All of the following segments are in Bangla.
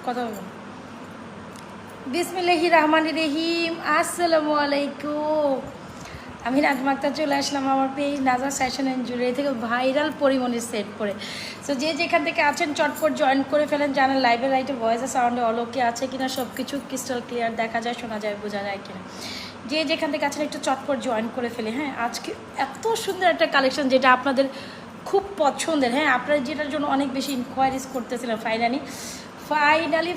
কথা বলবেন। বিসমিল্লাহির রহমানির রহিম। আসসালামু আলাইকুম। আমি নাজমা আক্তার চলে আসলাম আমার page Nazma fashion and jewellery থেকে ভাইরাল পরিমণির সেট পরে। সো যে যেখান থেকে আছেন চটপট জয়েন করে ফেলেন, জানেন লাইভে লাইটে ভয়েসে সাউন্ডে অলোকে আছে কিনা, সব কিছু ক্রিস্টাল ক্লিয়ার দেখা যায়, শোনা যায়, বোঝা যায় কিনা। যে যেখান থেকে আছেন একটু চটপট জয়েন করে ফেলে। হ্যাঁ, আজকে এত সুন্দর একটা কালেকশন যেটা আপনাদের খুব পছন্দের। হ্যাঁ, আপনারা যেটার জন্য অনেক বেশি ইনকোয়ারিজ করতেছিলেন,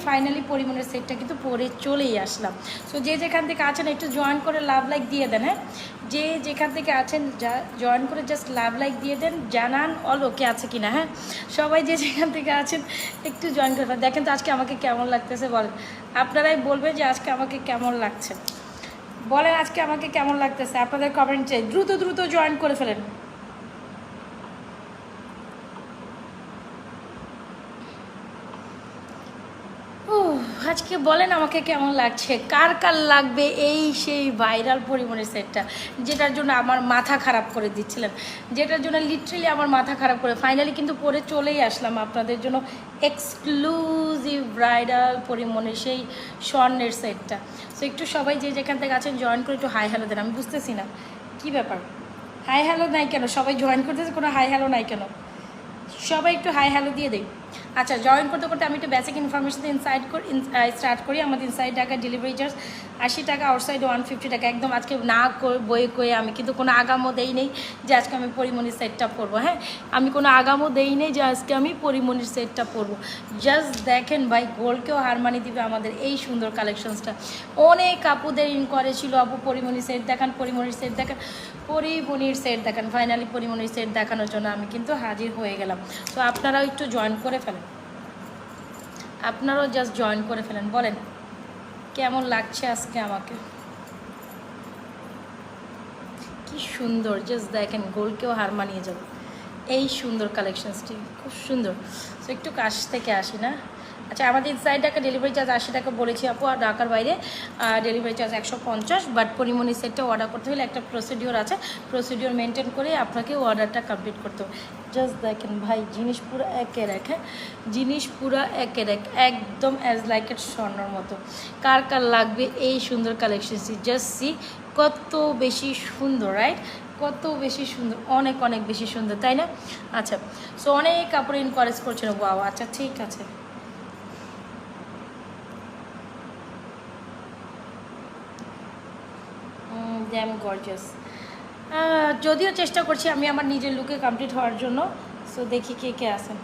ফাইনালি পরিমণের সেটটা কিন্তু পরে চলেই আসলাম। সো যে যেখান থেকে আছেন একটু জয়েন করে লাভ লাইক দিয়ে দেন। হ্যাঁ, যে যেখান থেকে আছেন জয়েন করে জাস্ট লাভ লাইক দিয়ে দেন, জানান ওকে আছে কিনা। হ্যাঁ, সবাই যে যেখান থেকে আছেন একটু জয়েন করে দেখেন তো আজকে আমাকে কেমন লাগতেছে বলেন। আপনারাই বলবেন যে আজকে আমাকে কেমন লাগছে, বলেন আজকে আমাকে কেমন লাগতেছে। আপনাদের কমেন্ট চাই, দ্রুত জয়েন করে ফেলেন। আজকে বলেন আমাকে কেমন লাগছে, কার কার লাগবে এই সেই ভাইরাল পরিমণের সেটটা, যেটার জন্য আমার মাথা খারাপ করে দিচ্ছিলেন, যেটার জন্য লিটারেলি আমার মাথা খারাপ করে ফাইনালি কিন্তু পরে চলেই আসলাম আপনাদের জন্য এক্সক্লুসিভ ব্রাইডাল পরিমণের সেই স্বর্ণের সেটটা। সো একটু সবাই যে যেখান থেকে আছেন জয়েন করে একটু হাই হ্যালো দেন। আমি বুঝতেছি না কী ব্যাপার, হাই হ্যালো নাই কেন, সবাই জয়েন করতেছে কোনো হাই হ্যালো নাই কেন, সবাই একটু হাই হ্যালো দিয়ে দেয়। আচ্ছা, জয়েন করতে করতে আমি একটু বেসিক ইনফরমেশন স্টার্ট করি। আমাদের ইনসাইড টাকা ডেলিভারি চার্জ 80 টাকা, আউটসাইড 150 টাকা। একদম আজকে না বই কয়ে আমি কিন্তু কোনো আগামও দেই নেই যে আজকে আমি পরিমণির সেটটা পরবো। হ্যাঁ, আমি কোনো আগামও দেই নেই যে আজকে আমি পরিমণির সেটটা পরবো। জাস্ট দেখেন ভাই, গোল্ডকেও হার মানিয়ে দিবে আমাদের এই সুন্দর কালেকশনসটা। অনেক আপুদের ইনকোয়ারি ছিল, আপু পরিমণির সেট দেখান, পরিমণির সেট দেখান, পরিমণির সেট দেখান। ফাইনালি পরিমণির সেট দেখানোর জন্য আমি কিন্তু হাজির হয়ে গেলাম। তো আপনারাও একটু জয়েন করে ফেলেন, আপনারাও জাস্ট জয়েন করে ফেলেন, বলেন কেমন লাগছে আজকে আমাকে। কি সুন্দর, জাস্ট দেখেন গোল্ডকেও হার মানিয়ে যাবে এই সুন্দর কালেকশনসটি, খুব সুন্দর। সো একটু কাছ থেকে আসি না। আচ্ছা, আমাদের ইনসাইড ঢাকা ডেলিভারি চার্জ 80 টাকা বলেছি আপু, আর ঢাকার বাইরে ডেলিভারি চার্জ 150। বাট পরিমণি সেটটা অর্ডার করতে হলে একটা প্রসিডিওর আছে, প্রসিডিওর মেনটেন করে আপনাকে অর্ডারটা কমপ্লিট করতে হবে। জাস্ট দেখেন ভাই, জিনিস পুরো একের এক। হ্যাঁ, জিনিস পুরো একের এক, একদম অ্যাজ লাইক এর স্বর্ণর মতো। কার কার লাগবে এই সুন্দর কালেকশনটি, জাস্ট সি কত বেশি সুন্দর, রাইট? কত বেশি সুন্দর, অনেক বেশি সুন্দর, তাই না? আচ্ছা, সো অনেক কাপড় ইনকোয়ারিজ করছেন, বাও আচ্ছা ঠিক আছে। Damn gorgeous. যদিও চেষ্টা করছি আমি আমার নিজের লুকে কমপ্লিট হওয়ার জন্য। সো দেখি কে কে আছেন।